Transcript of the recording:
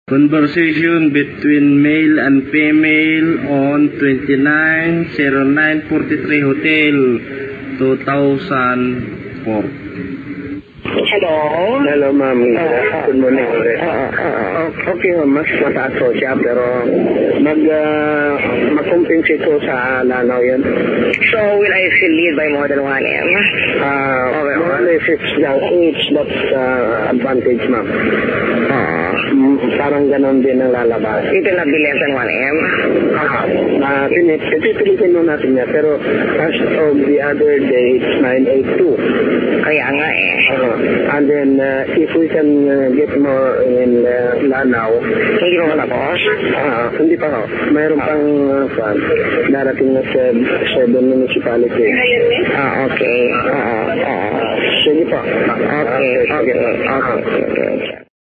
Conversation between male and female on 290943 Hotel, 2004. Hello? Hello, ma'am. Good morning. Okay, mas mataas po siya, pero mag-compensate ko sa lanaw yun. So, will I still lead by more than 1M? Well, if it's the age, that's advantage, ma'am. Parang ganon din ang lalabas. It will not be less than 1M? Pipilitin mo natin niya, pero as of the other day, it's 982. Kaya nga eh. And then, if we can get more in Lanao. Hindi mo matapos? Hindi pa ho. Mayroon pang darating na 7 municipality. Okay. Sige po. Okay.